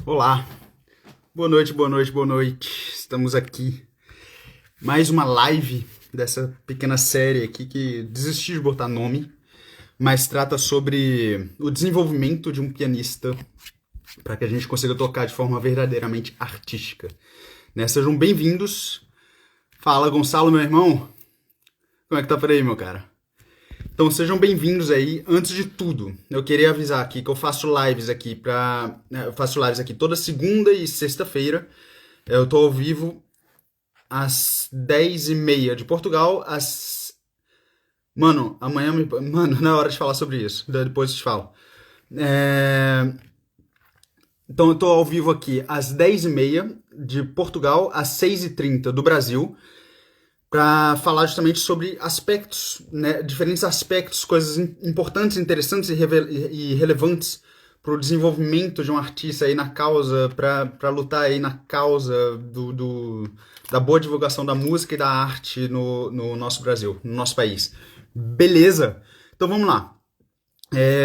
Olá, boa noite, boa noite, boa noite. Estamos aqui. Mais uma live dessa pequena série aqui que desisti de botar nome, mas trata sobre o desenvolvimento de um pianista para que a gente consiga tocar de forma verdadeiramente artística. Né? Sejam bem-vindos. Fala, Gonçalo, meu irmão. Como é que tá por aí, meu cara? Então sejam bem-vindos aí. Antes de tudo, eu queria avisar aqui que eu faço lives aqui eu faço lives aqui toda segunda e sexta-feira. Eu tô ao vivo às 10h30 de Portugal, Mano, Mano, não é hora de falar sobre isso. Depois eu te falo. É... Então eu tô ao vivo aqui às 10h30 de Portugal, às 6h30 do Brasil, para falar justamente sobre aspectos, né, diferentes aspectos, coisas importantes, interessantes e relevantes para o desenvolvimento de um artista aí na causa, para lutar aí na causa da boa divulgação da música e da arte no nosso Brasil, no nosso país. Beleza? Então vamos lá.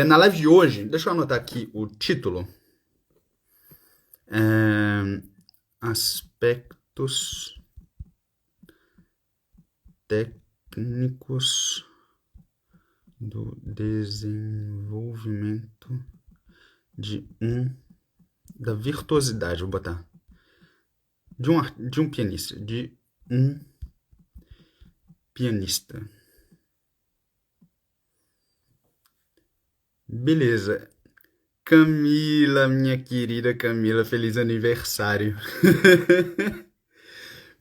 Na live de hoje, deixa eu anotar aqui o título. Aspectos técnicos do desenvolvimento da virtuosidade, vou botar, de um pianista, Beleza. Camila, minha querida Camila, feliz aniversário.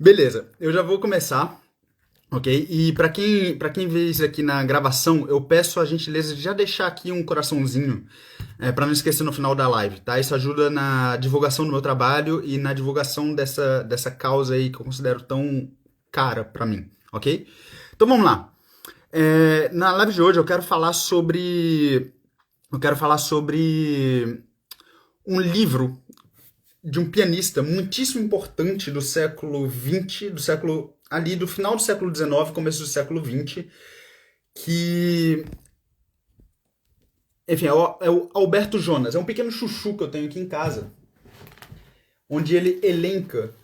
Beleza, eu já vou começar. Ok? E para quem vê isso aqui na gravação, eu peço a gentileza de já deixar aqui um coraçãozinho, para não esquecer no final da live, tá? Isso ajuda na divulgação do meu trabalho e na divulgação dessa causa aí que eu considero tão cara para mim, ok? Então vamos lá. Na live de hoje eu quero falar sobre um livro de um pianista muitíssimo importante do século XX, do final do século XIX, começo do século XX, que, enfim, é o Alberto Jonas. É um pequeno chuchu que eu tenho aqui em casa, onde ele elenca,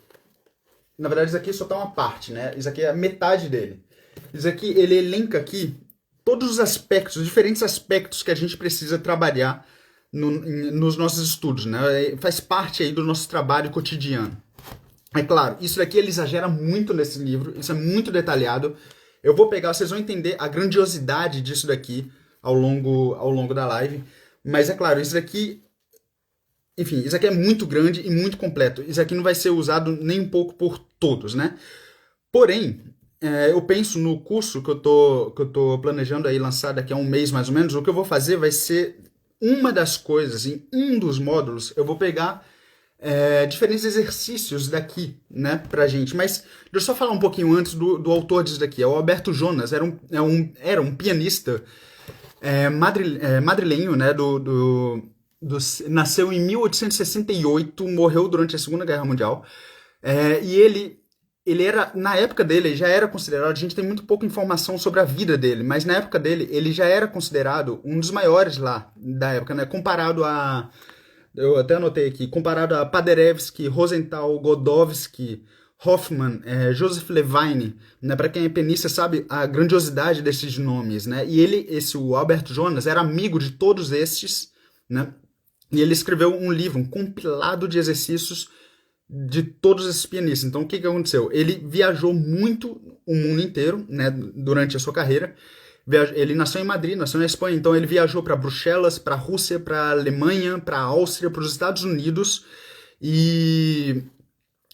na verdade isso aqui só tá uma parte, né? Isso aqui é a metade dele. Isso aqui, ele elenca aqui todos os aspectos, os diferentes aspectos que a gente precisa trabalhar nos nossos estudos, né? Faz parte aí do nosso trabalho cotidiano. É claro, isso daqui ele exagera muito nesse livro, isso é muito detalhado. Eu vou pegar, vocês vão entender a grandiosidade disso daqui ao longo da live. Mas é claro, isso daqui, enfim, isso aqui é muito grande e muito completo. Isso aqui não vai ser usado nem um pouco por todos, né? Porém, eu penso no curso que eu tô planejando aí lançar daqui a um mês mais ou menos. O que eu vou fazer vai ser uma das coisas, em um dos módulos, eu vou pegar diferentes exercícios daqui, né, pra gente. Mas deixa eu só falar um pouquinho antes do autor disso daqui. É o Alberto Jonas, era um pianista madrilenho, né, nasceu em 1868, morreu durante a Segunda Guerra Mundial. E ele era, na época dele, ele já era considerado, a gente tem muito pouca informação sobre a vida dele, mas na época dele, ele já era considerado um dos maiores lá da época, né, eu até anotei aqui, comparado a Paderewski, Rosenthal, Godowsky, Hoffman, Joseph Levine, né? Para quem é pianista sabe a grandiosidade desses nomes, né? E o Albert Jonas, era amigo de todos estes, né? E ele escreveu um livro, um compilado de exercícios de todos esses pianistas. Então, o que aconteceu? Ele viajou muito o mundo inteiro, né? Durante a sua carreira. Ele nasceu em Madrid, nasceu na Espanha, então ele viajou para Bruxelas, para a Rússia, para a Alemanha, para a Áustria, para os Estados Unidos e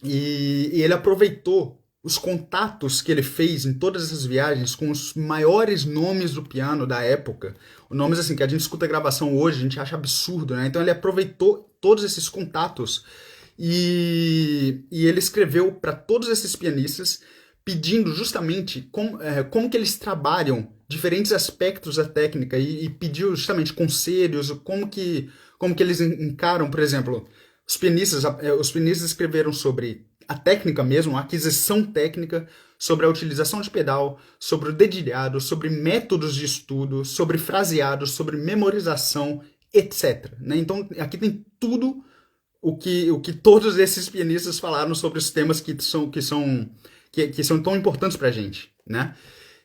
ele aproveitou os contatos que ele fez em todas essas viagens com os maiores nomes do piano da época, nomes assim que a gente escuta a gravação hoje, a gente acha absurdo, né? Então ele aproveitou todos esses contatos e ele escreveu para todos esses pianistas pedindo justamente como que eles trabalham diferentes aspectos da técnica e pediu justamente conselhos, como que eles encaram, por exemplo, os pianistas escreveram sobre a técnica mesmo, a aquisição técnica, sobre a utilização de pedal, sobre o dedilhado, sobre métodos de estudo, sobre fraseados, sobre memorização, etc. Né? Então aqui tem tudo o que todos esses pianistas falaram sobre os temas que são tão importantes pra gente, né?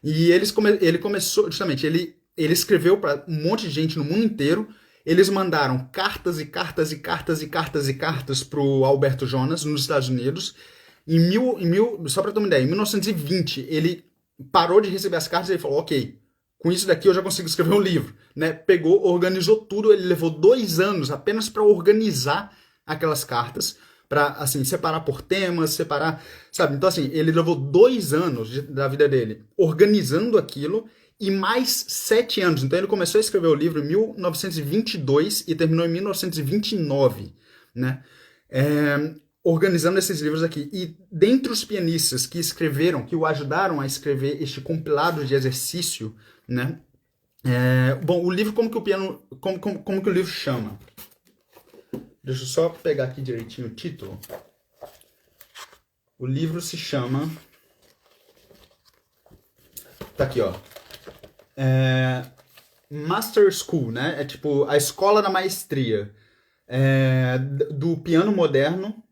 E ele começou, justamente, ele escreveu para um monte de gente no mundo inteiro. Eles mandaram cartas e cartas e cartas e cartas e cartas pro Alberto Jonas nos Estados Unidos. Só para ter uma ideia, em 1920 ele parou de receber as cartas e ele falou, ok, com isso daqui eu já consigo escrever um livro, né? Pegou, organizou tudo, ele levou 2 anos apenas para organizar aquelas cartas, para assim separar por temas, separar, sabe? Então assim, ele levou 2 anos da vida dele organizando aquilo e mais 7 anos. Então ele começou a escrever o livro em 1922 e terminou em 1929, né? Organizando esses livros aqui. E dentre os pianistas que escreveram, que o ajudaram a escrever este compilado de exercício, né? Bom, o livro, como que o livro chama? Deixa eu só pegar aqui direitinho o título. O livro se chama... Tá aqui, ó. Master School, né? É tipo a escola da maestria. Do piano moderno.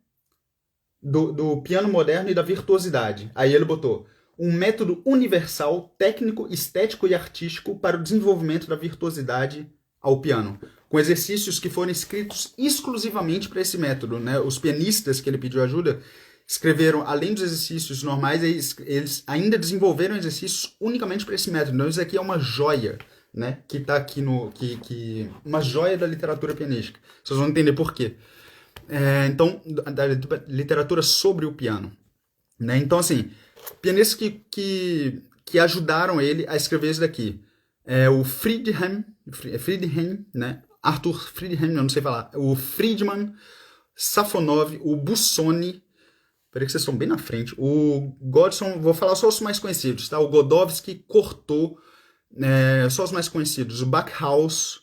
Do piano moderno e da virtuosidade. Aí ele botou um método universal, técnico, estético e artístico para o desenvolvimento da virtuosidade ao piano, com exercícios que foram escritos exclusivamente para esse método, né? Os pianistas que ele pediu ajuda escreveram, além dos exercícios normais, eles ainda desenvolveram exercícios unicamente para esse método. Então isso aqui é uma joia, né? Que está aqui uma joia da literatura pianística. Vocês vão entender por quê. Então, da literatura sobre o piano, né? Então, assim, pianistas que ajudaram ele a escrever isso daqui. O Friedhelm, né? Arthur Friedhelm, eu não sei falar. O Friedman, Safonov, o Busoni. Peraí que vocês estão bem na frente. O Godson, vou falar só os mais conhecidos, tá? O Godowsky, Cortot, só os mais conhecidos. O Backhaus,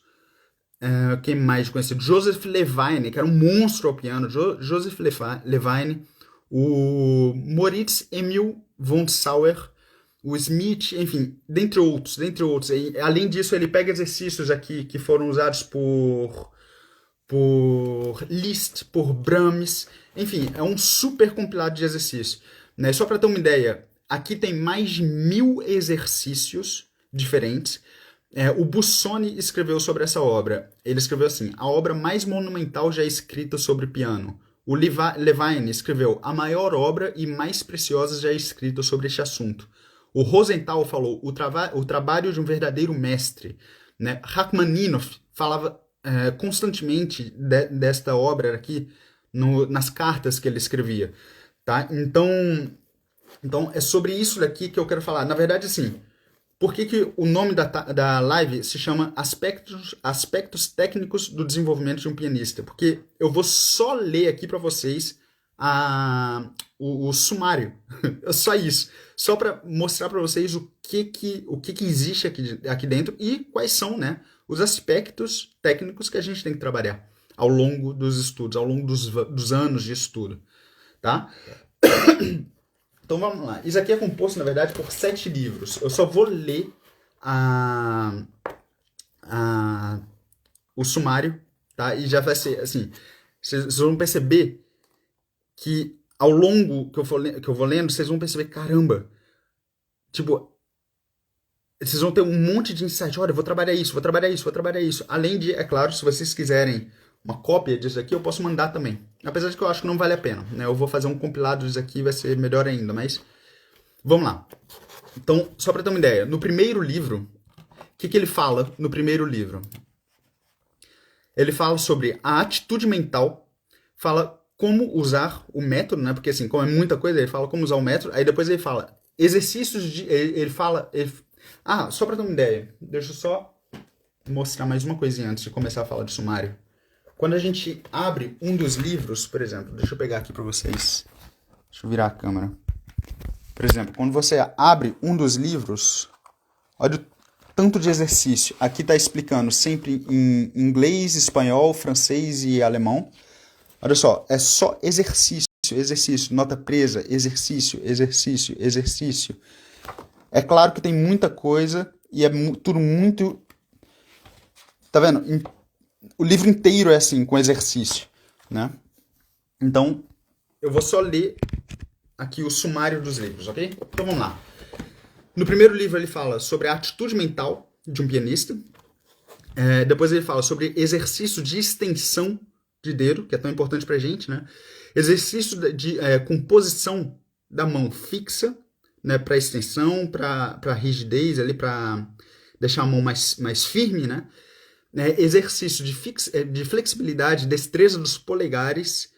quem mais conhecido? Joseph Levine, que era um monstro ao piano. Joseph Levine. O Moritz Emil von Sauer. O Smith, enfim, dentre outros. E, além disso, ele pega exercícios aqui que foram usados por Liszt, por Brahms. Enfim, é um super compilado de exercícios, né? Só para ter uma ideia, aqui tem mais de 1000 exercícios diferentes. O Busoni escreveu sobre essa obra. Ele escreveu assim: a obra mais monumental já escrita sobre piano. O Levine escreveu a maior obra e mais preciosa já escrita sobre este assunto. O Rosenthal falou o trabalho de um verdadeiro mestre, né? Rachmaninoff falava constantemente desta obra aqui nas cartas que ele escrevia, tá? Então é sobre isso daqui que eu quero falar. Na verdade, assim, por que o nome da live se chama Aspectos Técnicos do Desenvolvimento de um Pianista? Porque eu vou só ler aqui para vocês o sumário. É só isso. Só para mostrar para vocês o que existe aqui dentro e quais são, né, os aspectos técnicos que a gente tem que trabalhar ao longo dos estudos, ao longo dos anos de estudo, tá? Então vamos lá. Isso aqui é composto, na verdade, por 7 livros. Eu só vou ler o sumário, tá? E já vai ser, assim, vocês vão perceber que ao longo que eu vou lendo, vocês vão perceber, caramba, tipo, vocês vão ter um monte de insight. Olha, eu vou trabalhar isso. Além de, é claro, se vocês quiserem uma cópia disso aqui, eu posso mandar também. Apesar de que eu acho que não vale a pena, né? Eu vou fazer um compilado disso aqui, vai ser melhor ainda, mas vamos lá. Então, só para ter uma ideia, no primeiro livro, o que ele fala no primeiro livro? Ele fala sobre a atitude mental, fala como usar o método, né? Porque assim, como é muita coisa, ele fala como usar o método, aí depois ele fala exercícios de... só para ter uma ideia, deixa eu só mostrar mais uma coisinha antes de começar a falar de sumário. Quando a gente abre um dos livros, por exemplo, deixa eu pegar aqui para vocês, deixa eu virar a câmera. Por exemplo, quando você abre um dos livros, olha o tanto de exercício. Aqui está explicando sempre em inglês, espanhol, francês e alemão. Olha só, é só exercício, nota presa, exercício. É claro que tem muita coisa e é tudo muito... Tá vendo? O livro inteiro é assim, com exercício, né? Então, eu vou só ler aqui o sumário dos livros, ok? Então vamos lá. No primeiro livro ele fala sobre a atitude mental de um pianista. Depois ele fala sobre exercício de extensão de dedo, que é tão importante pra gente, né? Exercício de composição da mão fixa, né? Para extensão, para rigidez, ali para deixar a mão mais firme, né? Exercício de flexibilidade, destreza dos polegares,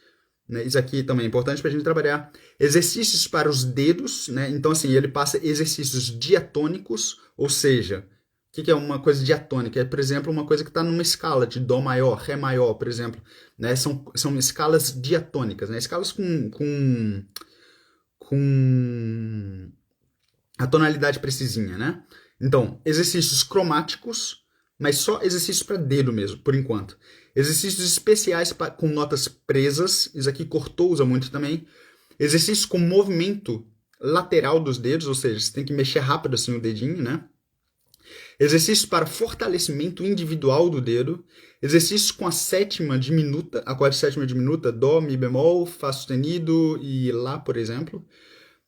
né? Isso aqui também é importante para a gente trabalhar. Exercícios para os dedos, né? Então, assim, ele passa exercícios diatônicos, ou seja, o que é uma coisa diatônica? É, por exemplo, uma coisa que está numa escala de Dó maior, Ré maior, por exemplo. Né? São escalas diatônicas, né? Escalas com a tonalidade precisinha, né? Então, exercícios cromáticos, mas só exercícios para dedo mesmo, por enquanto. Exercícios especiais com notas presas, isso aqui Cortot usa muito também. Exercícios com movimento lateral dos dedos, ou seja, você tem que mexer rápido assim o dedinho, né? Exercícios para fortalecimento individual do dedo. Exercícios com a sétima diminuta, a quarta sétima diminuta, Dó, Mi bemol, Fá sustenido e Lá, por exemplo.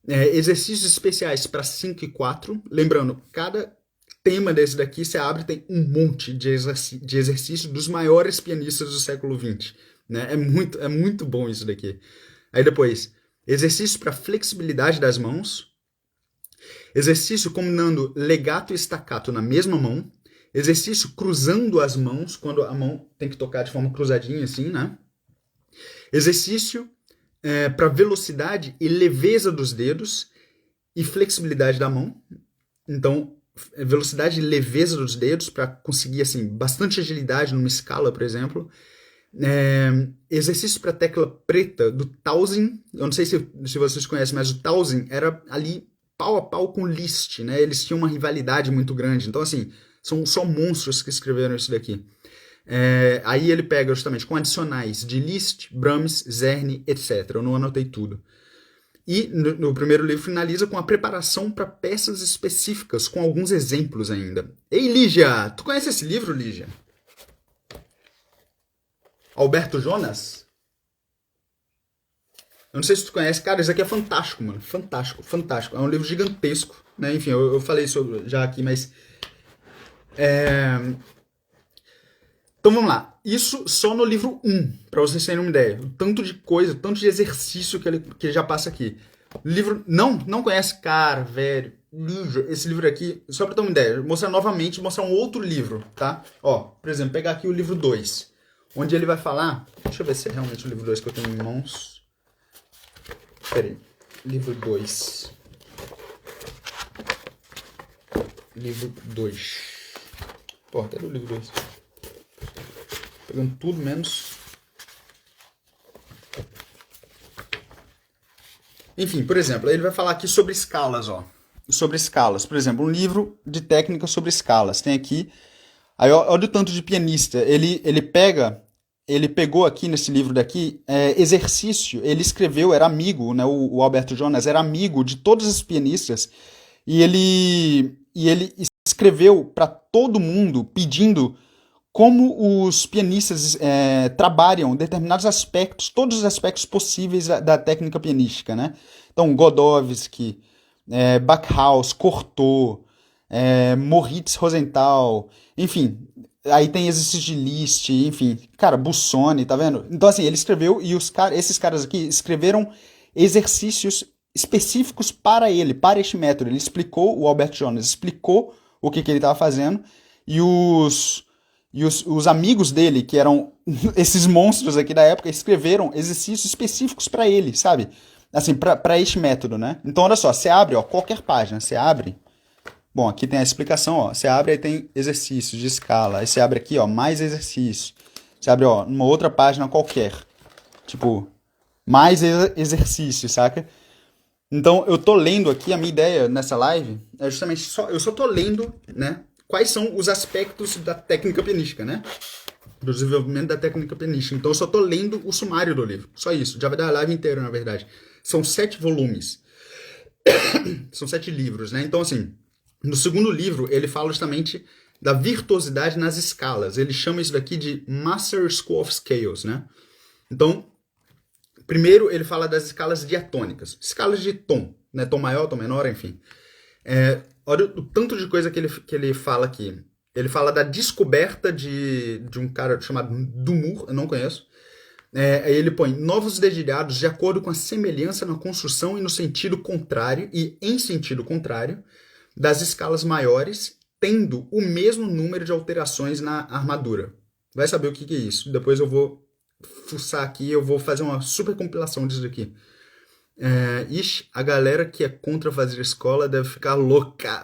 Exercícios especiais para 5 e 4. Lembrando, cada tema desse daqui, você abre tem um monte de exercício dos maiores pianistas do século XX. Né? É muito bom isso daqui. Aí depois, exercício para flexibilidade das mãos. Exercício combinando legato e staccato na mesma mão. Exercício cruzando as mãos, quando a mão tem que tocar de forma cruzadinha assim, né? Exercício para velocidade e leveza dos dedos e flexibilidade da mão. Então, velocidade e leveza dos dedos para conseguir assim bastante agilidade numa escala, por exemplo. Exercício para tecla preta do Tausend. Eu não sei se vocês conhecem, mas o Tausend era ali pau a pau com Liszt, né? Eles tinham uma rivalidade muito grande. Então, assim, são só monstros que escreveram isso daqui. Aí ele pega justamente com adicionais de Liszt, Brahms, Czerny, etc. Eu não anotei tudo. E no primeiro livro finaliza com a preparação para peças específicas, com alguns exemplos ainda. Ei, Lígia! Tu conhece esse livro, Lígia? Alberto Jonas? Eu não sei se tu conhece. Cara, isso aqui é fantástico, mano. Fantástico, fantástico. É um livro gigantesco, né? Enfim, eu falei sobre já aqui, mas... Então vamos lá. Isso só no livro 1, para vocês terem uma ideia. O tanto de coisa, o tanto de exercício que ele já passa aqui. Livro... Não conhece? Cara, velho. Esse livro aqui, só para ter uma ideia, mostrar novamente, mostrar um outro livro, tá? Ó, por exemplo, pegar aqui o livro 2, onde ele vai falar... Deixa eu ver se é realmente o livro 2 que eu tenho em mãos. Peraí. Livro 2. Livro 2. Porra, cadê o livro 2? Pegando tudo menos... Enfim, por exemplo, ele vai falar aqui sobre escalas, ó. Sobre escalas. Por exemplo, um livro de técnica sobre escalas. Tem aqui... Aí, olha o tanto de pianista. Ele pegou aqui nesse livro daqui, exercício. Ele escreveu, era amigo, né? O Alberto Jonas era amigo de todos os pianistas. E ele escreveu para todo mundo pedindo como os pianistas trabalham determinados aspectos, todos os aspectos possíveis da técnica pianística, né? Então, Godowsky, Backhaus, Cortot, Moritz Rosenthal, enfim, aí tem exercícios de Liszt, enfim, cara, Busoni, tá vendo? Então, assim, ele escreveu e esses caras aqui escreveram exercícios específicos para ele, para este método. Ele explicou, o Albert Jonas explicou o que ele estava fazendo e os amigos dele, que eram esses monstros aqui da época, escreveram exercícios específicos para ele, sabe? Assim, para este método, né? Então, olha só, você abre, ó, qualquer página, você abre. Bom, aqui tem a explicação, ó. Você abre, aí tem exercícios de escala. Aí você abre aqui, ó, mais exercício. Você abre, ó, numa outra página qualquer. Tipo, mais exercício, saca? Então, eu tô lendo aqui, a minha ideia nessa live é justamente eu só tô lendo, né? Quais são os aspectos da técnica pianística, né? Do desenvolvimento da técnica pianística. Então, eu só tô lendo o sumário do livro. Só isso. Já vai dar a live inteira, na verdade. São 7 volumes. São 7 livros, né? Então, assim, no segundo livro, ele fala justamente da virtuosidade nas escalas. Ele chama isso daqui de Master School of Scales, né? Então, Primeiro, ele fala das escalas diatônicas, escalas de tom, né? Tom maior, tom menor, enfim. Olha o tanto de coisa que ele fala aqui. Ele fala da descoberta de um cara chamado Dumur, eu não conheço. Aí ele põe novos dedilhados de acordo com a semelhança na construção e no sentido contrário, e em sentido contrário, das escalas maiores, tendo o mesmo número de alterações na armadura. Vai saber o que é isso. Depois eu vou fuçar aqui, eu vou fazer uma super compilação disso aqui. Ixi, a galera que é contra fazer escola deve ficar louca.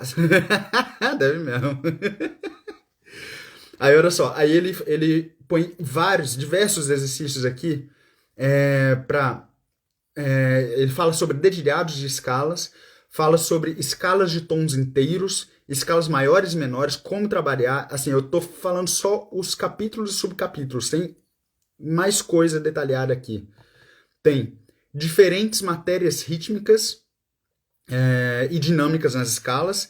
Deve mesmo. Aí olha só, aí ele põe diversos exercícios aqui ele fala sobre dedilhados de escalas, fala sobre escalas de tons inteiros, escalas maiores e menores, como trabalhar. Assim, eu tô falando só os capítulos e subcapítulos, tem mais coisa detalhada aqui. Tem diferentes matérias rítmicas e dinâmicas nas escalas.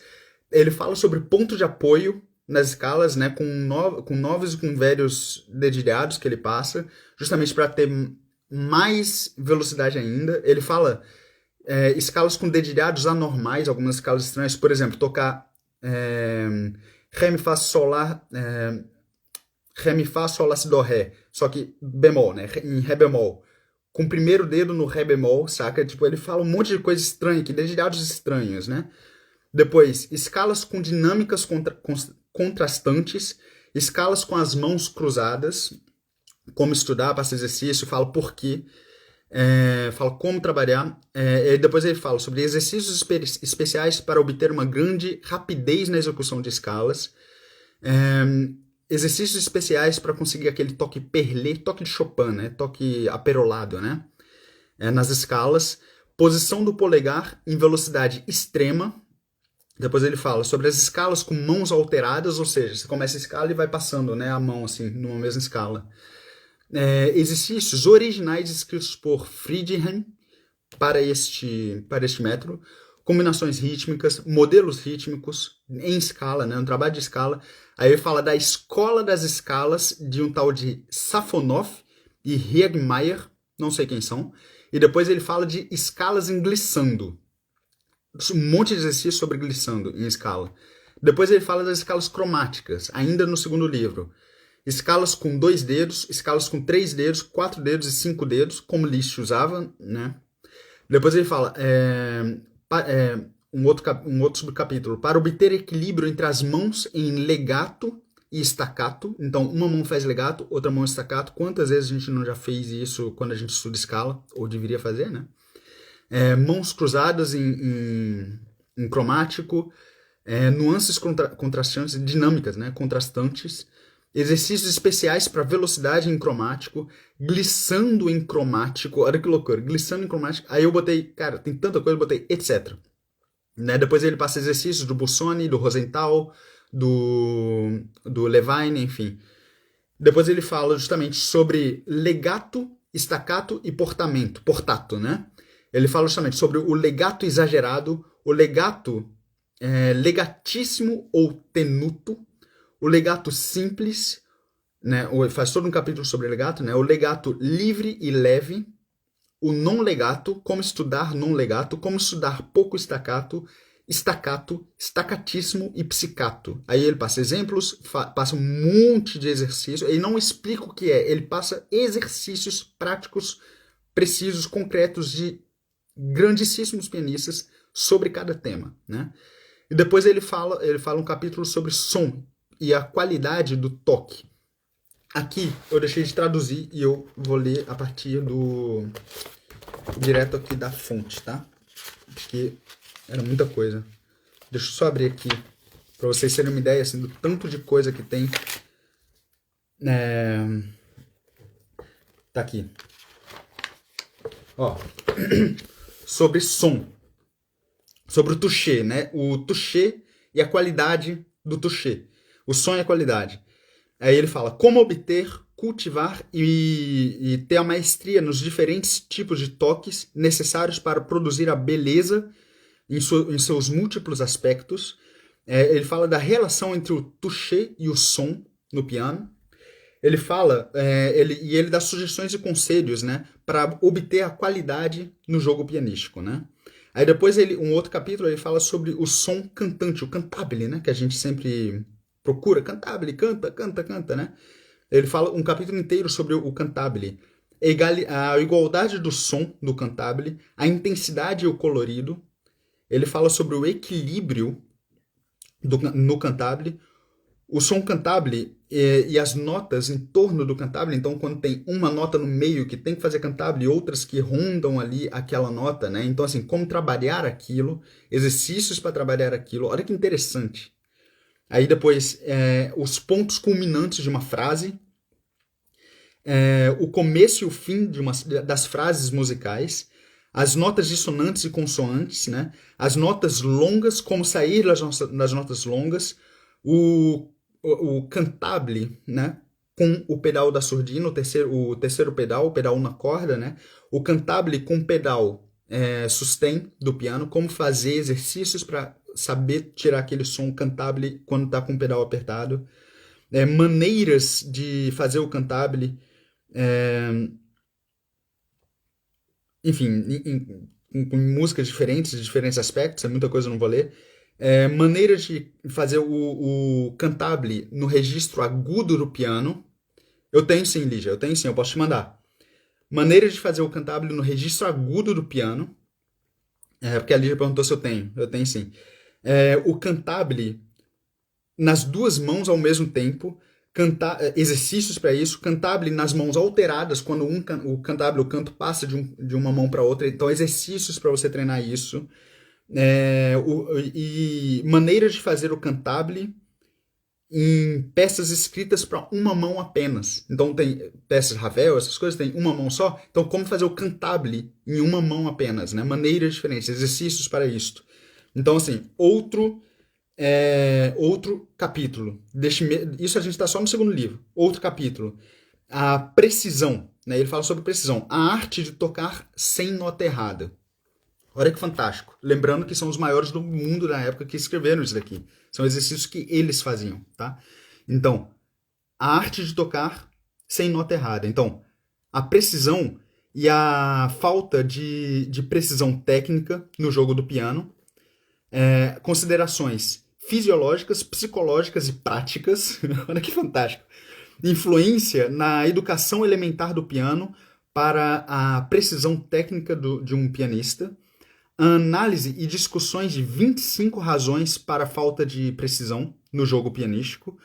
Ele fala sobre ponto de apoio nas escalas, né, com novos e com velhos dedilhados que ele passa, justamente para ter mais velocidade ainda. Ele fala escalas com dedilhados anormais, algumas escalas estranhas, por exemplo, tocar Ré, Mi, Fá, Sol, Lá, Ré, Mi, Fá, Sol, Lá, Si, Dó, Ré, só que bemol, né, em Ré bemol, com o primeiro dedo no Ré bemol, saca? Tipo, ele fala um monte de coisa estranha aqui, dedilhados estranhos, né? Depois, escalas com dinâmicas contrastantes, escalas com as mãos cruzadas, como estudar, passa exercício, fala por quê, fala como trabalhar, e depois ele fala sobre exercícios especiais para obter uma grande rapidez na execução de escalas, exercícios especiais para conseguir aquele toque perlé, toque de Chopin, né? Toque aperolado, né? Nas escalas, posição do polegar em velocidade extrema. Depois ele fala sobre as escalas com mãos alteradas, ou seja, você começa a escala e vai passando, né, a mão assim, numa mesma escala. Exercícios originais escritos por Friedhelm para este método, combinações rítmicas, modelos rítmicos em escala, né, um trabalho de escala. Aí ele fala da escola das escalas de um tal de Safonov e Riegmeier, não sei quem são. E depois ele fala de escalas em glissando. Um monte de exercício sobre glissando em escala. Depois ele fala das escalas cromáticas, ainda no segundo livro. Escalas com 2 dedos, escalas com 3 dedos, 4 dedos e 5 dedos, como Liszt usava, né? Depois ele fala um outro subcapítulo, para obter equilíbrio entre as mãos em legato e staccato. Então, uma mão faz legato, outra mão staccato. Quantas vezes a gente não já fez isso quando a gente estuda escala? Ou deveria fazer, né? Mãos cruzadas em cromático, nuances contrastantes, dinâmicas, né? Contrastantes, exercícios especiais para velocidade em cromático, glissando em cromático, olha que loucura, glissando em cromático. Aí eu botei, cara, tem tanta coisa, eu botei etc. Né? Depois ele passa exercícios do Busoni, do Rosenthal, do Levine, enfim. Depois ele fala justamente sobre legato, staccato e portato, né? Ele fala justamente sobre o legato exagerado, o legato legatíssimo ou tenuto, o legato simples, né? Faz todo um capítulo sobre legato, né? O legato livre e leve, o não legato, como estudar não legato, como estudar pouco staccato, staccatíssimo e psicato. Aí ele passa exemplos, passa um monte de exercícios, ele não explica o que é, ele passa exercícios práticos, precisos, concretos de grandíssimos pianistas sobre cada tema, né? E depois ele fala um capítulo sobre som e a qualidade do toque. Aqui eu deixei de traduzir e eu vou ler a partir direto aqui da fonte, tá? Porque era muita coisa. Deixa eu só abrir aqui para vocês terem uma ideia assim, do tanto de coisa que tem. Tá aqui. Ó. Sobre som, sobre o touché, né? O touché e a qualidade do touché, o som e a qualidade. Aí ele fala como obter, cultivar e ter a maestria nos diferentes tipos de toques necessários para produzir a beleza em seus múltiplos aspectos. Ele fala da relação entre o touché e o som no piano. Ele fala, ele dá sugestões e conselhos, né, para obter a qualidade no jogo pianístico, né? Aí depois um outro capítulo, ele fala sobre o som cantante, o cantabile, né, que a gente sempre procura, cantabile, canta, canta, canta, né? Ele fala um capítulo inteiro sobre o cantabile, a igualdade do som do cantabile, a intensidade e o colorido. Ele fala sobre o equilíbrio no cantabile, o som cantabile e as notas em torno do cantabile. Então, quando tem uma nota no meio que tem que fazer cantabile e outras que rondam ali aquela nota, né? Então, assim, como trabalhar aquilo, exercícios para trabalhar aquilo. Olha que interessante. Aí depois, os pontos culminantes de uma frase, o começo e o fim das frases musicais, as notas dissonantes e consoantes, né? As notas longas, como sair das notas longas, o cantabile, né? Com o pedal da surdina, o terceiro pedal, o pedal na corda, né? O cantabile com o pedal sustain do piano, como fazer exercícios para saber tirar aquele som cantabile quando está com o pedal apertado, maneiras de fazer o cantabile, enfim, em músicas diferentes, de diferentes aspectos, é muita coisa, eu não vou ler. Maneiras de fazer o cantabile no registro agudo do piano. Eu tenho sim, Lígia, eu tenho sim, eu posso te mandar. Maneiras de fazer o cantabile no registro agudo do piano. Porque a Lígia perguntou se eu tenho. Eu tenho sim. O cantabile nas duas mãos ao mesmo tempo. Exercícios para isso, cantabile nas mãos alteradas, quando o cantabile, o canto passa de uma mão para outra, então exercícios para você treinar isso, e maneiras de fazer o cantabile em peças escritas para uma mão apenas. Então tem peças Ravel, essas coisas, tem uma mão só, então como fazer o cantabile em uma mão apenas, né? Maneiras diferentes, exercícios para isto. Então assim, outro capítulo. Isso a gente está só no segundo livro. Outro capítulo. A precisão. Né? Ele fala sobre precisão. A arte de tocar sem nota errada. Olha que fantástico. Lembrando que são os maiores do mundo na época que escreveram isso daqui. São exercícios que eles faziam. Tá? Então, a arte de tocar sem nota errada. Então, a precisão e a falta de precisão técnica no jogo do piano. Considerações fisiológicas, psicológicas e práticas. Olha que fantástico. Influência na educação elementar do piano para a precisão técnica de um pianista. Análise e discussões de 25 razões para a falta de precisão no jogo pianístico.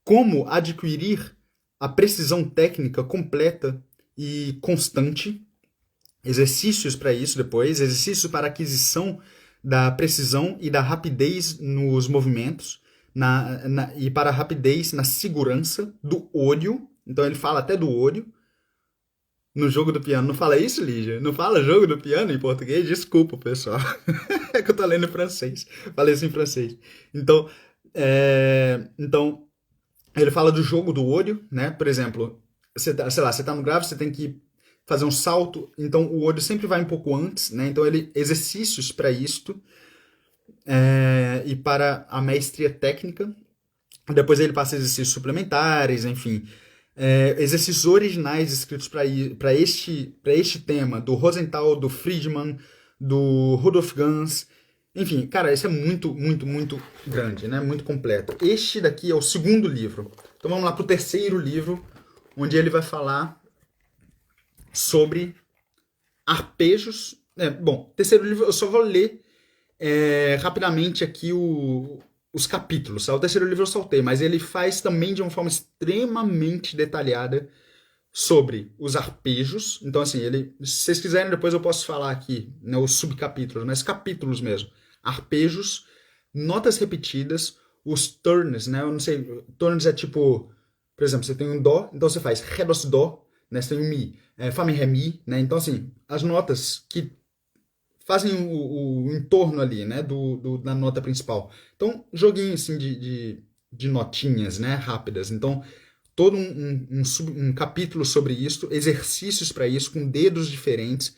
Como adquirir a precisão técnica completa e constante. Exercícios para isso depois. Exercícios para aquisição da precisão e da rapidez nos movimentos, e para a rapidez na segurança do olho. Então ele fala até do olho no jogo do piano. Não fala isso, Lígia? Não fala jogo do piano em português? Desculpa, pessoal. É que eu tô lendo em francês. Falei isso em francês. Então ele fala do jogo do olho, né? Por exemplo, você tá no grave, você tem que fazer um salto, então o olho sempre vai um pouco antes, né? Então exercícios para isto, e para a maestria técnica. Depois ele passa exercícios suplementares, enfim, exercícios originais escritos para este tema, do Rosenthal, do Friedman, do Rudolf Ganz. Enfim, cara, esse é muito, muito, muito grande, né? Muito completo. Este daqui é o segundo livro. Então vamos lá para o terceiro livro, onde ele vai falar sobre arpejos. Bom, terceiro livro, eu só vou ler rapidamente aqui os capítulos. Tá? O terceiro livro eu saltei, mas ele faz também de uma forma extremamente detalhada sobre os arpejos. Então, assim, se vocês quiserem, depois eu posso falar aqui, né, os subcapítulos, mas capítulos mesmo. Arpejos, notas repetidas, os turns, né? Eu não sei, turns é tipo, por exemplo, você tem um dó, então você faz ré, dó, si, dó, né? Você tem um mi, fá, mi, ré, mi, né? Então, assim, as notas que fazem o entorno ali, né, da nota principal. Então, joguinho assim de notinhas, né, rápidas. Então, todo um capítulo sobre isso, exercícios para isso, com dedos diferentes.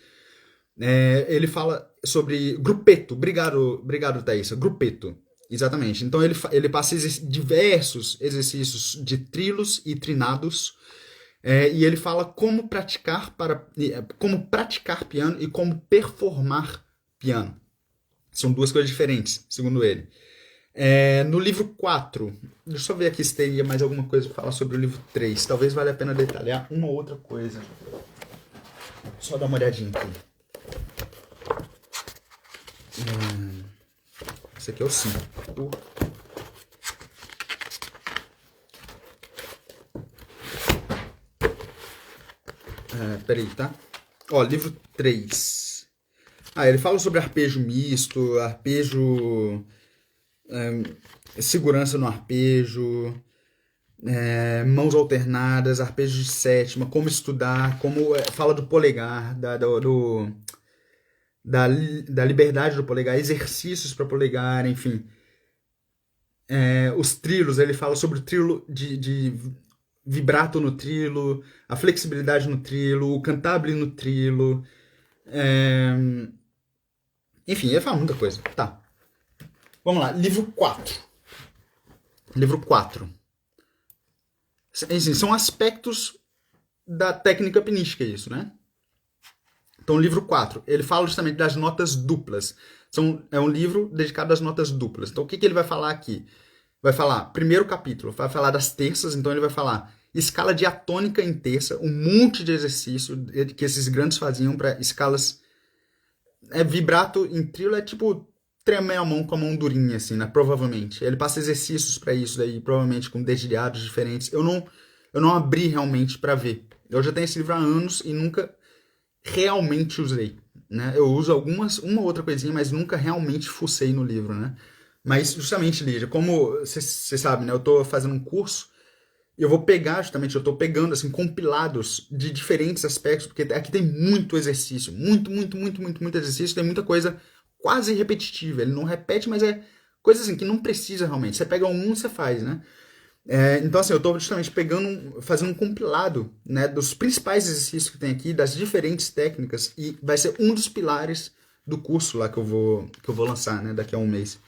Ele fala sobre gruppeto. Obrigado, Thaisa. Gruppeto. Exatamente. Então ele passa diversos exercícios de trilos e trinados, e ele fala como praticar piano e como performar piano. São duas coisas diferentes, segundo ele. No livro 4, deixa eu só ver aqui se teria mais alguma coisa para falar sobre o livro 3. Talvez valha a pena detalhar uma ou outra coisa. Só dar uma olhadinha aqui. Esse aqui é o 5. Peraí, tá? Ó, livro 3. Ele fala sobre arpejo misto, arpejo... segurança no arpejo, mãos alternadas, arpejo de sétima, como estudar, fala do polegar, da liberdade do polegar, exercícios para polegar, enfim. Os trilos, ele fala sobre o trilo de vibrato no trilo, a flexibilidade no trilo, o cantabile no trilo. Enfim, ele fala muita coisa. Tá. Vamos lá, livro 4. Livro 4. Assim, são aspectos da técnica pianística, isso, né? Então, livro 4, ele fala justamente das notas duplas. É um livro dedicado às notas duplas. Então, o que ele vai falar aqui? Vai falar, primeiro capítulo, vai falar das terças, então ele vai falar escala diatônica em terça, um monte de exercício que esses grandes faziam para escalas... vibrato em trilo é tipo tremer a mão com a mão durinha, assim, né? Provavelmente. Ele passa exercícios para isso daí, provavelmente com dedilhados diferentes. Eu não abri realmente para ver. Eu já tenho esse livro há anos e nunca realmente usei, né? Eu uso uma outra coisinha, mas nunca realmente fucei no livro, né? Mas justamente, Lígia, como você sabe, né? Eu tô fazendo um curso e eu vou pegar, justamente, eu tô pegando, assim, compilados de diferentes aspectos, porque aqui tem muito exercício, muito exercício, tem muita coisa quase repetitiva. Ele não repete, mas é coisa assim que não precisa realmente. Você pega um, você faz, né? Então, assim, eu estou justamente fazendo um compilado, né, dos principais exercícios que tem aqui, das diferentes técnicas, e vai ser um dos pilares do curso lá que eu vou lançar, né, daqui a um mês.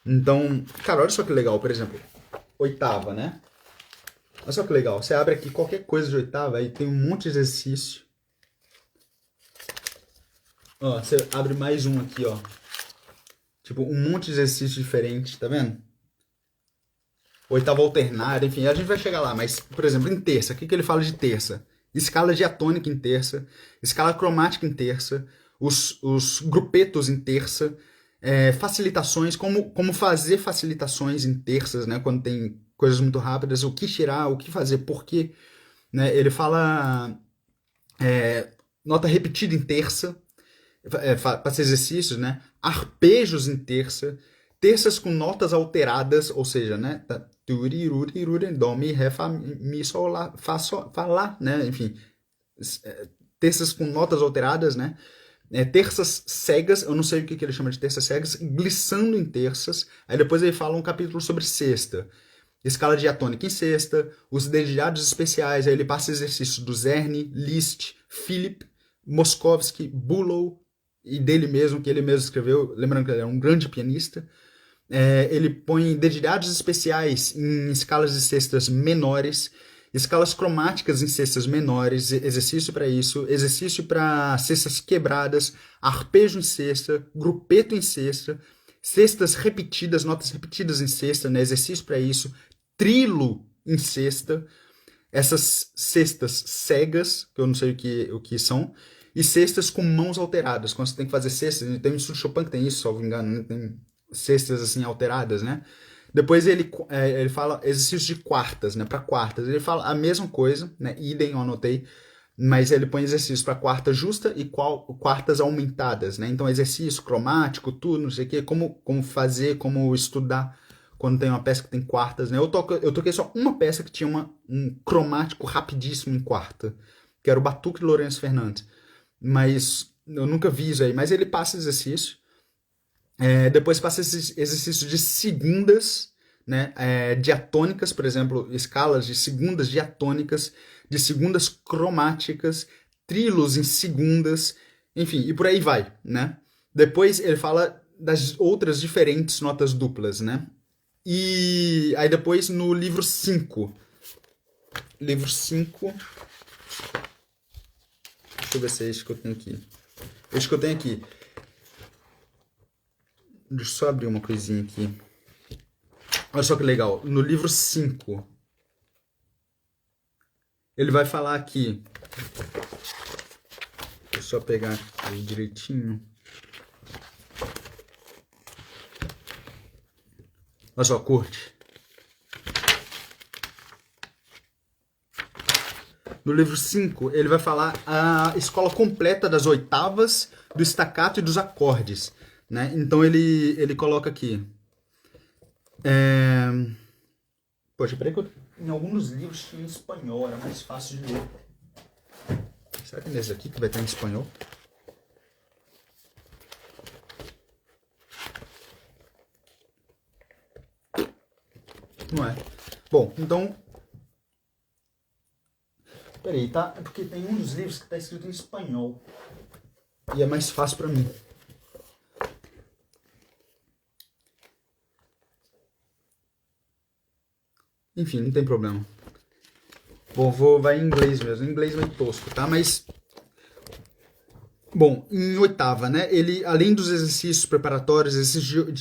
Então, cara, olha só que legal, por exemplo, oitava, né? Olha só que legal, você abre aqui qualquer coisa de oitava, aí tem um monte de exercício. Ó, você abre mais um aqui, ó. Tipo, um monte de exercícios diferentes, tá vendo? Oitava alternada, enfim, a gente vai chegar lá. Mas, por exemplo, em terça, o que ele fala de terça? Escala diatônica em terça, escala cromática em terça, os grupetos em terça, facilitações, como fazer facilitações em terças, né? Quando tem coisas muito rápidas, o que tirar, o que fazer, por quê. Né? Ele fala nota repetida em terça, para esses exercícios, né? Arpejos em terça, terças com notas alteradas, ou seja, né? Dó, mi, ré, fá, mi, sol, lá, fá, sol, fá, lá, né? Enfim, terças com notas alteradas, né? Terças cegas, eu não sei o que ele chama de terças cegas, glissando em terças. Aí depois ele fala um capítulo sobre sexta, escala diatônica em sexta, os dedilhados especiais. Aí ele passa exercícios do Czerny, Liszt, Philipp, Moszkowski, Bülow, e dele mesmo, que ele mesmo escreveu, lembrando que ele é um grande pianista. Ele põe dedilhados especiais em escalas de sextas menores, escalas cromáticas em sextas menores, exercício para isso, exercício para sextas quebradas, arpejo em sexta, grupeto em sexta, sextas repetidas, notas repetidas em sexta, né? Exercício para isso, trilo em sexta, essas cestas cegas, que eu não sei o que são, e cestas com mãos alteradas. Quando você tem que fazer cestas, tem um estudo Chopin que tem isso, se eu não me engano, né? Tem cestas assim alteradas, né? Depois ele fala exercícios de quartas, né? Para quartas. Ele fala a mesma coisa, né? Idem, eu anotei, mas ele põe exercícios para quarta justa e quartas aumentadas, né? Então exercício cromático, tudo, não sei o que, como fazer, como estudar quando tem uma peça que tem quartas, né? Eu toquei só uma peça que tinha um cromático rapidíssimo em quarta, que era o Batuque de Lourenço Fernandes. Mas eu nunca vi isso aí. Mas ele passa exercício. Depois passa esses exercícios de segundas, né? Diatônicas, por exemplo, escalas de segundas diatônicas, de segundas cromáticas, trilos em segundas, enfim, e por aí vai, né? Depois ele fala das outras diferentes notas duplas, né? E aí depois no livro 5. Livro 5. Deixa eu ver se é esse que eu tenho aqui. Esse que eu tenho aqui. Deixa eu só abrir uma coisinha aqui. Olha só que legal. No livro 5, ele vai falar aqui. Deixa eu só pegar aqui direitinho. Olha só, curte. No livro 5, ele vai falar a escola completa das oitavas, do staccato e dos acordes, né? Então ele coloca aqui. Poxa, peraí que em alguns livros tinha em espanhol, era mais fácil de ler. Será que é nesse aqui que vai estar em espanhol? Não é. Bom, então... Peraí, tá? É porque tem um dos livros que tá escrito em espanhol. E é mais fácil pra mim. Enfim, não tem problema. Bom, vai em inglês mesmo. Em inglês é meio tosco, tá? Mas... Bom, em oitava, né? Ele, além dos exercícios preparatórios, exercícios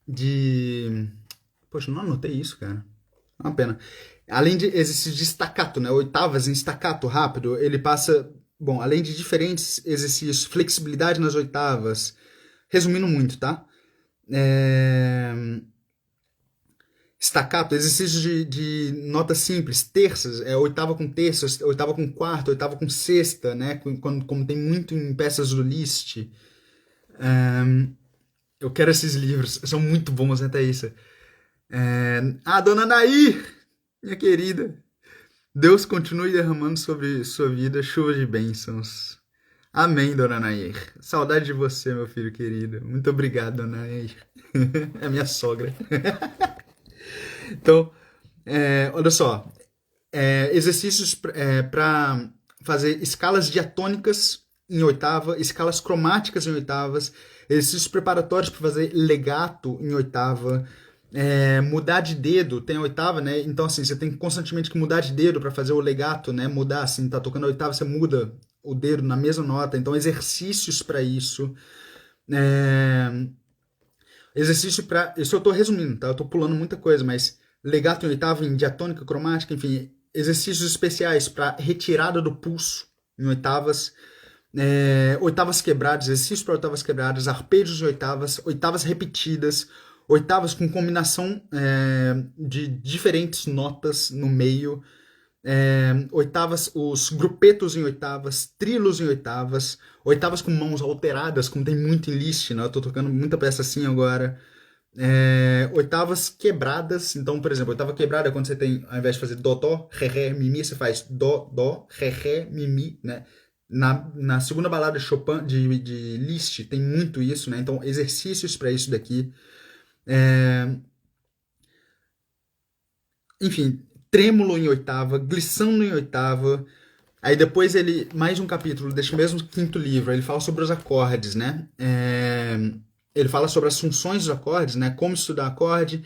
de... Poxa, não anotei isso, cara. É uma pena. Além de exercícios de staccato, né? Oitavas em staccato rápido, ele passa... Bom, além de diferentes exercícios, flexibilidade nas oitavas. Resumindo muito, tá? Staccato, exercícios de notas simples, terças, oitava com terça, oitava com quarta, oitava com sexta, né? Como tem muito em peças do Liszt. Eu quero esses livros, são muito bons, né, Thaísa? Dona Nair, minha querida, Deus continue derramando sobre sua vida chuvas de bênçãos. Amém, Dona Nair. Saudade de você, meu filho querido. Muito obrigado, Dona Nair. É minha sogra. Então, olha só. Exercícios para fazer escalas diatônicas em oitava, escalas cromáticas em oitavas, exercícios preparatórios para fazer legato em oitava, mudar de dedo, tem a oitava, né? Então, assim, você tem constantemente que mudar de dedo para fazer o legato, né? Mudar, assim, tá tocando a oitava, você muda o dedo na mesma nota. Então, exercícios para isso. Exercício para... Isso eu tô resumindo, tá? Eu tô pulando muita coisa, mas legato em oitava, em diatônica, cromática, enfim, exercícios especiais para retirada do pulso em oitavas, oitavas quebradas, exercícios para oitavas quebradas, arpejos de oitavas, oitavas repetidas, oitavas com combinação de diferentes notas no meio, oitavas, os grupetos em oitavas, trilos em oitavas, oitavas com mãos alteradas, como tem muito em Liszt, né? Eu tô tocando muita peça assim agora. Oitavas quebradas, então, por exemplo, oitava quebrada é quando você tem, ao invés de fazer dó, dó, ré, ré, mi, mi, você faz dó, dó, ré, ré, mi, mi, né? Na segunda balada de Chopin, de Liszt, tem muito isso, né? Então, exercícios para isso daqui. Enfim, trêmulo em oitava, glissando em oitava. Aí depois ele, mais um capítulo deste mesmo quinto livro, ele fala sobre os acordes, né? Ele fala sobre as funções dos acordes, né? Como estudar acorde,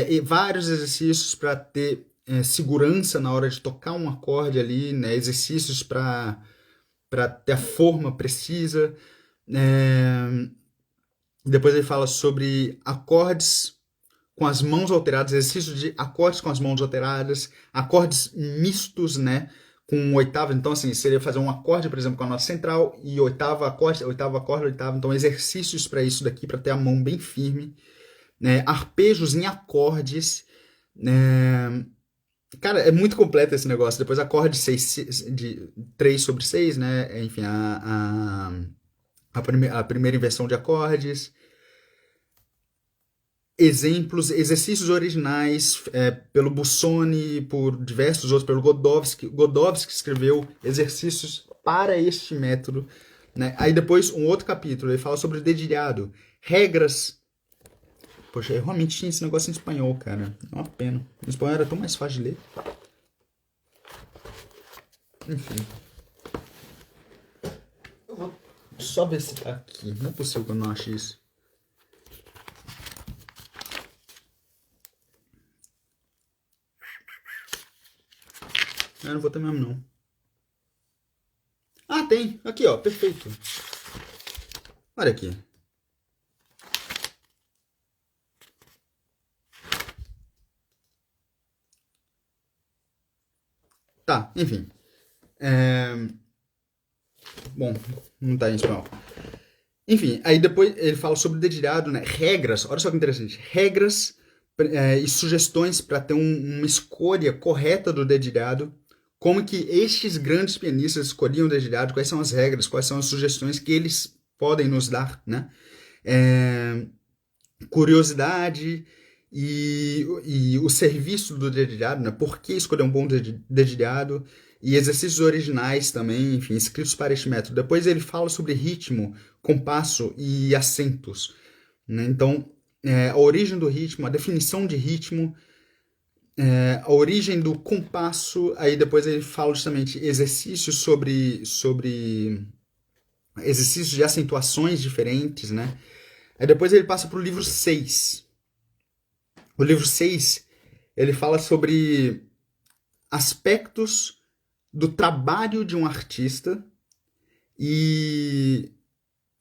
e vários exercícios para ter segurança na hora de tocar um acorde ali, né? Exercícios para ter a forma precisa. Depois ele fala sobre acordes com as mãos alteradas, exercícios de acordes com as mãos alteradas, acordes mistos, né? Com oitava, então assim, seria fazer um acorde, por exemplo, com a nota central e oitava acorde, oitava, então exercícios para isso daqui, para ter a mão bem firme, né? Arpejos em acordes, né? Cara, é muito completo esse negócio. Depois acorde de 3 sobre 6, né? Enfim, a primeira inversão de acordes, exemplos, exercícios originais pelo Busoni, por diversos outros, pelo Godowski. Godowski escreveu exercícios para este método, né? Aí depois um outro capítulo, ele fala sobre o dedilhado, regras. Poxa, eu realmente tinha esse negócio em espanhol, cara. É uma pena. Em espanhol era tão mais fácil de ler. Enfim. Eu vou só ver se tá aqui. Não é possível que eu não ache isso. Eu não vou ter mesmo, não. Ah, tem. Aqui, ó. Perfeito. Olha aqui. Tá, enfim. É... Bom, não tá em espanhol. Enfim, aí depois ele fala sobre o dedilhado, né? Regras, olha só que interessante. Regras e sugestões para ter uma escolha correta do dedilhado. Como que estes grandes pianistas escolhiam o dedilhado, quais são as regras, quais são as sugestões que eles podem nos dar, né? É, curiosidade e o serviço do dedilhado, né? Por que escolher um bom dedilhado e exercícios originais também, enfim, escritos para este método. Depois ele fala sobre ritmo, compasso e acentos, né? Então, a origem do ritmo, a definição de ritmo, a origem do compasso, aí depois ele fala justamente exercícios sobre exercícios de acentuações diferentes, né? Aí depois ele passa para o livro 6. O livro 6, ele fala sobre aspectos do trabalho de um artista e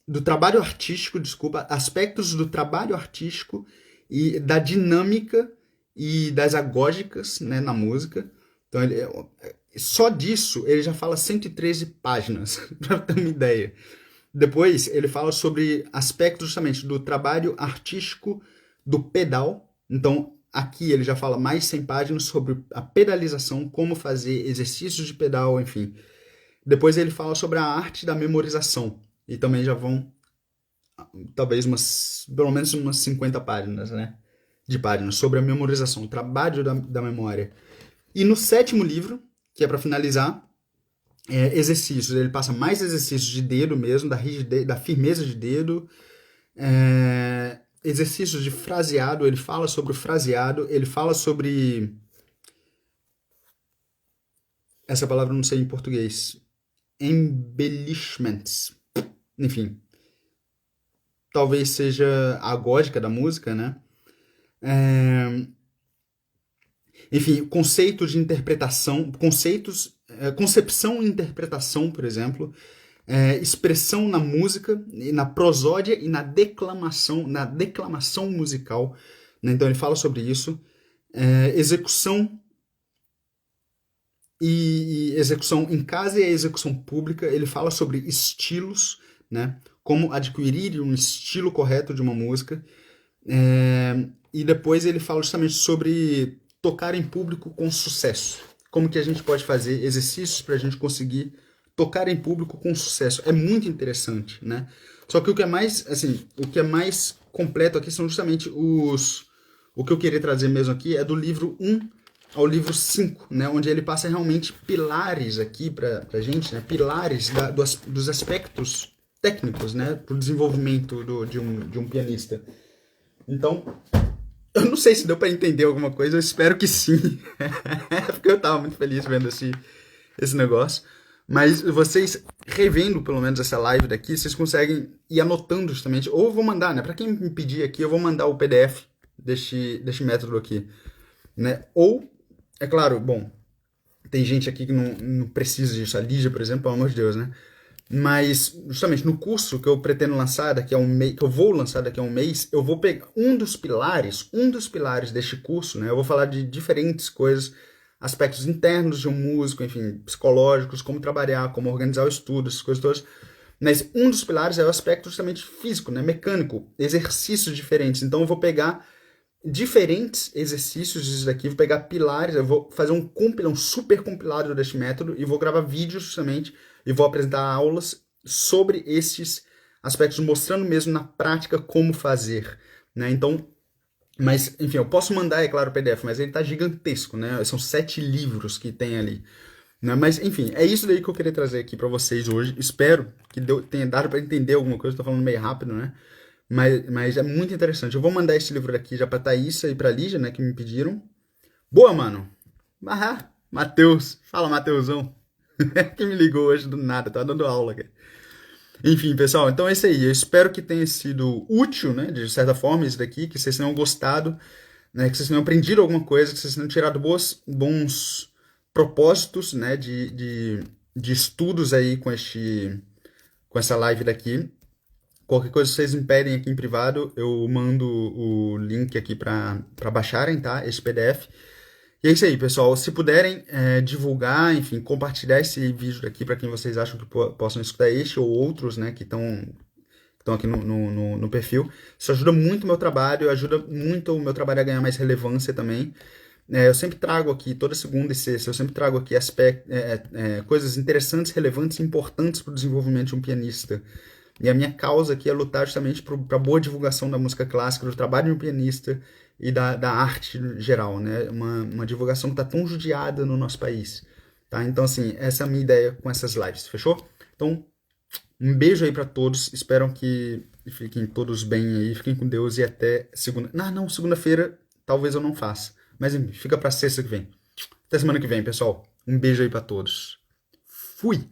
do trabalho artístico, desculpa, aspectos do trabalho artístico e da dinâmica e das agógicas, né, na música. Então, só disso ele já fala 113 páginas, para ter uma ideia. Depois ele fala sobre aspectos justamente do trabalho artístico do pedal. Então, aqui ele já fala mais 100 páginas sobre a pedalização, como fazer exercícios de pedal, enfim. Depois ele fala sobre a arte da memorização. E também já vão, talvez, pelo menos umas 50 páginas, né? De páginas sobre a memorização, o trabalho da memória. E no 7º livro, que é para finalizar, exercícios. Ele passa mais exercícios de dedo mesmo, da rigidez, da firmeza de dedo. Exercícios de fraseado. Ele fala sobre o fraseado. Ele fala sobre... Essa palavra eu não sei em português. Embellishments. Enfim. Talvez seja a gótica da música, né? Enfim, conceitos de interpretação, concepção e interpretação, por exemplo, expressão na música, na prosódia e na declamação musical, né? Então ele fala sobre isso, execução e execução em casa e a execução pública. Ele fala sobre estilos, né? Como adquirir um estilo correto de uma música, e depois ele fala justamente sobre tocar em público com sucesso. Como que a gente pode fazer exercícios para a gente conseguir tocar em público com sucesso. É muito interessante, né? Só que o que é mais, assim, o que é mais completo aqui são justamente o que eu queria trazer mesmo aqui é do livro 1 ao livro 5, né? Onde ele passa realmente pilares aqui pra gente, né? Pilares dos aspectos técnicos, né? Pro desenvolvimento de um pianista. Então, eu não sei se deu para entender alguma coisa, eu espero que sim. Porque eu tava muito feliz vendo esse negócio. Mas vocês, revendo pelo menos essa live daqui, vocês conseguem ir anotando justamente. Ou eu vou mandar, né? Para quem me pedir aqui, eu vou mandar o PDF deste método aqui, né? Ou, é claro, bom, tem gente aqui que não precisa disso. A Lígia, por exemplo, pelo amor de Deus, né? Mas, justamente, no curso que eu pretendo lançar daqui a um mês, que eu vou lançar daqui a um mês, eu vou pegar um dos pilares deste curso, né? Eu vou falar de diferentes coisas, aspectos internos de um músico, enfim, psicológicos, como trabalhar, como organizar o estudo, essas coisas todas. Mas um dos pilares é o aspecto justamente físico, né? Mecânico, exercícios diferentes. Então eu vou pegar diferentes exercícios disso daqui, vou pegar pilares, eu vou fazer um super compilado deste método e vou gravar vídeos justamente e vou apresentar aulas sobre esses aspectos, mostrando mesmo na prática como fazer, né? Então, mas, enfim, eu posso mandar, é claro, o PDF, mas ele tá gigantesco, né? São 7 livros que tem ali, né? Mas, enfim, é isso daí que eu queria trazer aqui para vocês hoje. Espero que tenha dado para entender alguma coisa, tô falando meio rápido, né? Mas é muito interessante. Eu vou mandar esse livro aqui já pra Thaísa e pra Lígia, né, que me pediram. Boa, mano! Ah, Matheus. Fala, Matheusão. Que me ligou hoje do nada, tá dando aula, cara. Enfim, pessoal, então é isso aí. Eu espero que tenha sido útil, né, de certa forma, isso daqui, que vocês tenham gostado, né, que vocês tenham aprendido alguma coisa, que vocês tenham tirado bons propósitos, né, de estudos aí com essa live daqui. Qualquer coisa que vocês me pedem aqui em privado, eu mando o link aqui para baixarem, tá? Esse PDF. E é isso aí, pessoal. Se puderem divulgar, enfim, compartilhar esse vídeo daqui para quem vocês acham que possam escutar este ou outros, né, que estão aqui no perfil. Isso ajuda muito o meu trabalho, ajuda muito o meu trabalho a ganhar mais relevância também. Eu sempre trago aqui, toda segunda e sexta, eu sempre trago aqui coisas interessantes, relevantes e importantes para o desenvolvimento de um pianista. E a minha causa aqui é lutar justamente para a boa divulgação da música clássica, do trabalho de um pianista e da arte geral, né? Uma divulgação que está tão judiada no nosso país, tá? Então, assim, essa é a minha ideia com essas lives, fechou? Então, um beijo aí para todos, espero que fiquem todos bem aí, fiquem com Deus e até segunda... Não, segunda-feira talvez eu não faça, mas enfim, fica para sexta que vem. Até semana que vem, pessoal. Um beijo aí para todos. Fui!